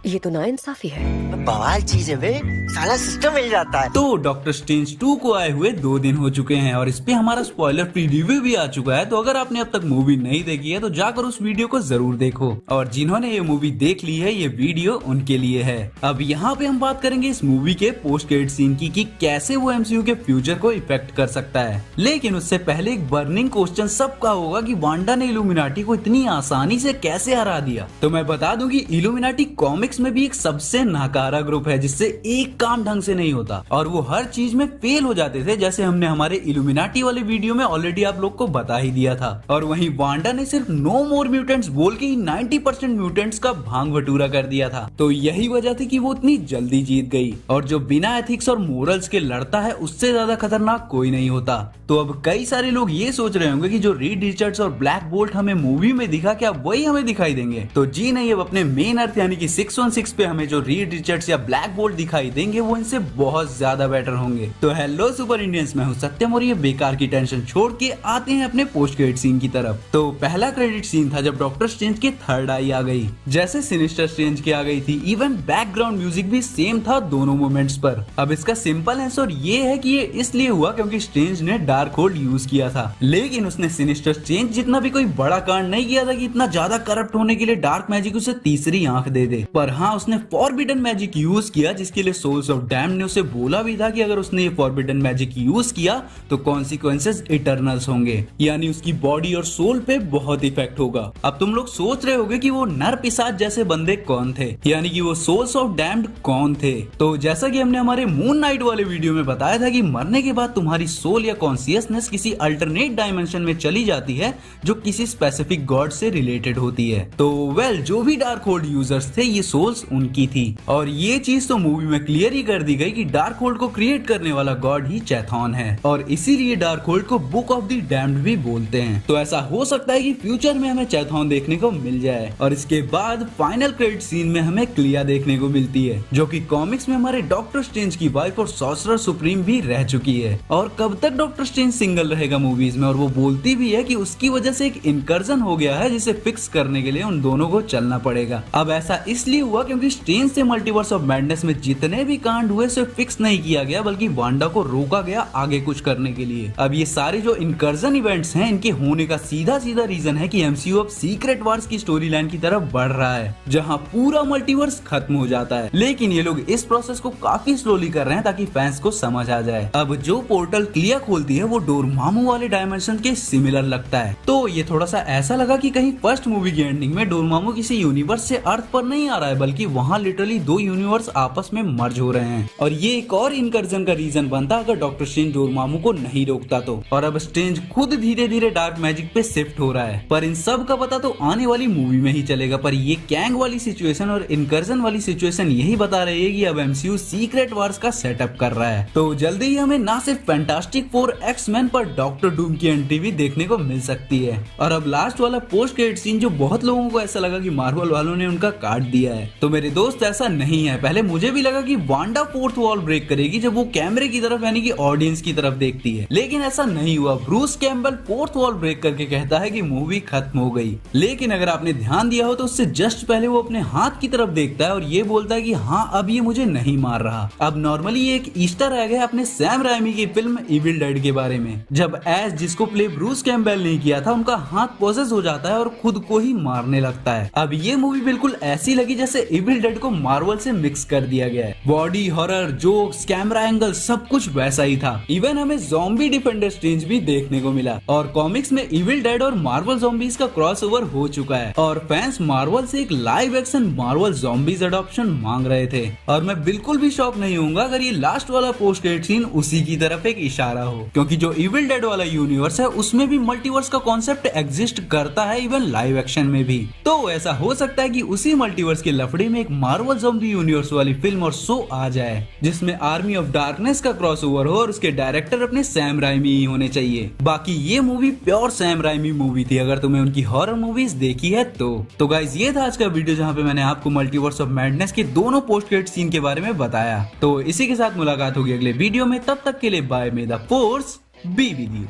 ये तो नाइंसाफी है। बवाल चीज है बे, साला सिस्टम मिल जाता है। तो डॉक्टर स्ट्रेंज 2 को आए हुए 2 दिन हो चुके हैं और इस पे हमारा स्पॉइलर फ्री रिव्यू भी आ चुका है। तो अगर आपने अब तक मूवी नहीं देखी है तो जाकर उस वीडियो को जरूर देखो, और जिन्होंने ये मूवी देख ली है ये वीडियो उनके लिए है। अब यहाँ पे हम बात करेंगे इस मूवी के पोस्ट क्रेडिट सीन की कि कैसे वो एमसीयू के फ्यूचर को इफेक्ट कर सकता है। लेकिन उससे पहले एक बर्निंग क्वेश्चन सबका होगा कि वांडा ने इल्यूमिनाटी को इतनी आसानी से कैसे हरा दिया। तो मैं बता दूं कि इल्यूमिनाटी कॉमिक्स में भी एक सबसे नाकारा ग्रुप है जिससे एक काम ढंग से नहीं होता और वो हर चीज में फेल हो जाते थे, जैसे हमने हमारे इल्यूमिनाटी वाले वीडियो में ऑलरेडी आप लोग को बता ही दिया था। और वहीं वांडा ने सिर्फ नो मोर म्यूटेंट्स बोल के ही 90% म्यूटेंट्स का भांग भटूरा कर दिया था। तो यही वजह थी कि वो इतनी जल्दी जीत गई। और जो बिना एथिक्स और मोरल्स के लड़ता है उससे ज्यादा खतरनाक कोई नहीं होता। तो अब कई सारे लोग ये सोच रहे होंगे कि जो रीड रिचर्ड्स और ब्लैक बोल्ट हमें मूवी में दिखा क्या वही हमें दिखाई देंगे। तो जी नहीं, अब अपने मेन अर्थ यानी कि 616 पे हमें जो रीड रिचर्ड्स या ब्लैक बोल्ट दिखाई देंगे वो इनसे बहुत ज्यादा बेटर होंगे। तो हेलो सुपर इंडियंस, मैं हूं सत्यम और ये बेकार की टेंशन छोड़ के आते हैं अपने पोस्ट क्रेडिट सीन की तरफ। तो पहला क्रेडिट सीन था जब डॉक्टर स्ट्रेंज की थर्ड आई आ गई, जैसे सिनिस्टर स्ट्रेंज की आ गई थी। इवन बैकग्राउंड म्यूजिक भी सेम था दोनों मोमेंट्स पर। अब इसका सिंपल आंसर ये है कि ये इसलिए हुआ क्योंकि स्ट्रेंज ने डार्क होल्ड यूज किया था, लेकिन उसने सिनिस्टर स्ट्रेंज जितना भी कोई बड़ा कांड नहीं किया था कि इतना ज्यादा करप्ट होने के लिए डार्क मैजिक उसे तीसरी आंख दे दे। पर हाँ, उसने फॉरबिडन मैजिक यूज किया जिसके लिए सोल्स ऑफ डैम्ड ने उसे बोला भी था कि अगर उसने ये फॉरबिडन मैजिक यूज किया तो कॉन्सिक्वेंसेस इटर्नल्स होंगे, यानी उसकी बॉडी और सोल पे बहुत इफेक्ट होगा। अब तुम लोग सोच रहे होगे कि वो नर पिशाच जैसे बंदे कौन थे, यानी कि वो सोल्स ऑफ डैम्ड कौन थे। तो जैसा कि हमने हमारे मून नाइट वाले वीडियो में बताया था कि मरने के बाद तुम्हारी सोल या कॉन्सियसनेस किसी अल्टरनेट डायमेंशन में चली जाती है जो किसी स्पेसिफिक गॉड से रिलेटेड होती है। तो वेल, जो भी डार्क होल्ड यूजर्स थे ये सोल्स उनकी थी। और ये चीज तो मूवी में क्लियर ही कर दी गई कि डार्क होल्ड को क्रिएट करने वाला गॉड ही चैथॉन है, और इसीलिए डार्क होल्ड को बुक ऑफ द डैम्ड भी बोलते हैं। तो ऐसा हो सकता है कि फ्यूचर में हमें चैथॉन देखने को मिल जाए। और इसके बाद फाइनल क्रेडिट सीन में हमें क्लिया देखने को मिलती है, जो कि कॉमिक्स में हमारे डॉक्टर स्ट्रेंज की वाइफ और सॉर्सरर सुप्रीम भी रह चुकी है। और कब तक डॉक्टर स्ट्रेंज सिंगल रहेगा मूवीज में, और वो बोलती भी है कि उसकी वजह से एक इनकर्जन हो गया है जिसे फिक्स करने के लिए उन दोनों को चलना पड़ेगा। अब ऐसा इसलिए हुआ क्योंकि स्ट्रेंज से मल्टीवर्स ऑफ मैडनेस में जितने भी कांड हुए उसे फिक्स नहीं किया गया, बल्कि वांडा को रोका गया आगे कुछ करने के लिए। अब ये सारे जो इनकर्जन इवेंट्स हैं इनके होने का सीधा सीधा रीजन है कि एमसीयू अब सीक्रेट वार्स की स्टोरी लाइन की तरफ बढ़ रहा है, जहां पूरा मल्टीवर्स खत्म हो जाता है। लेकिन ये लोग इस प्रोसेस को काफी स्लोली कर रहे हैं ताकि फैंस को समझ आ जाए। अब जो पोर्टल क्लिया खोलती है वो डोरमामू वाले डायमेंशन के सिमिलर लगता है। तो ये थोड़ा सा ऐसा लगा कि कहीं फर्स्ट मूवी की एंडिंग में डोरमामू किसी यूनिवर्स से अर्थ पर नहीं आ रहा है, बल्कि वहाँ लिटरली दो यूनिवर्स आपस में मर्ज हो रहे हैं। और ये एक और इनकर्जन का रीजन बनता अगर डॉक्टर स्ट्रेंज डोरमामू को नहीं रोकता तो। और अब स्ट्रेंज खुद धीरे धीरे डार्क मैजिक पे शिफ्ट हो रहा है, पर इन सब का पता तो आने वाली मूवी में ही चलेगा। पर ये कैंग वाली सिचुएशन और इनकर्जन वाली सिचुएशन यही बता रही है कि अब एमसीयू सीक्रेट वार्स का सेटअप कर रहा है। तो जल्दी ही हमें ना सिर्फ फैंटास्टिक फोर एक्स-मैन पर डॉक्टर डूम की एंट्री भी देखने को मिल सकती है। और अब लास्ट वाला पोस्ट क्रेडिट सीन जो बहुत लोगों को ऐसा लगा कि मार्वल वालों ने उनका काट दिया है, तो मेरे दोस्त ऐसा नहीं है। पहले मुझे भी लगा कि वांडा फोर्थ वॉल ब्रेक करेगी जब वो कैमरे की तरफ यानी कि ऑडियंस की तरफ देखती है, लेकिन ऐसा नहीं हुआ। Bruce Campbell fourth wall break करके कहता है कि मूवी खत्म हो गई। लेकिन अगर आपने ध्यान दिया हो तो उससे जस्ट पहले वो अपने हाथ की तरफ देखता है और ये बोलता है कि हाँ, अब ये मुझे नहीं मार रहा। अब नॉर्मली ये एक ईस्टर एग है अपने सैम राइमी की फिल्म इविल डेड के बारे में, जब एज जिसको प्ले ब्रूस कैम्बल ने किया था उनका हाथ पोसेस हो जाता है और खुद को ही मारने लगता है। अब ये मूवी बिल्कुल ऐसी लगी जैसे इविल डेड को मार्वल से मिक्स कर दिया गया है। Body, horror, jokes, camera angle सब कुछ वैसा ही था। इवन हमें ज़ॉम्बी डिफेंडर स्ट्रेंज भी देखने को मिला। और कॉमिक्स में इविल डेड और मार्वल ज़ॉम्बीज का क्रॉसओवर हो चुका है और फैंस मार्वल से एक live action Marvel zombies adoption मांग रहे थे। और मैं बिल्कुल भी शॉक नहीं होऊंगा अगर ये लास्ट वाला पोस्ट क्रेडिट सीन उसी की तरफ एक इशारा हो, क्योंकि जो इविल डेड वाला यूनिवर्स है उसमें भी मल्टीवर्स का कॉन्सेप्ट एग्जिस्ट करता है, इवन लाइव एक्शन में भी। तो ऐसा हो सकता है कि उसी मल्टीवर्स के लफड़े में एक मार्वल ज़ॉम्बी यूनिवर्स वाली फिल्म और शो आ जाए जिसमें आर्मी ऑफ डार्कनेस का क्रॉसओवर हो और उसके डायरेक्टर अपने सैम राइमी ही होने चाहिए। बाकी ये movie pure Sam Raimi movie थी अगर तुम्हें उनकी हॉरर मूवीज देखी है तो गाइज ये था आज का वीडियो जहाँ पे मैंने आपको मल्टीवर्स ऑफ मैडनेस के दोनों पोस्ट क्रेडिट सीन के बारे में बताया। तो इसी के साथ मुलाकात होगी अगले वीडियो में, तब तक के लिए bye, may the force be with you.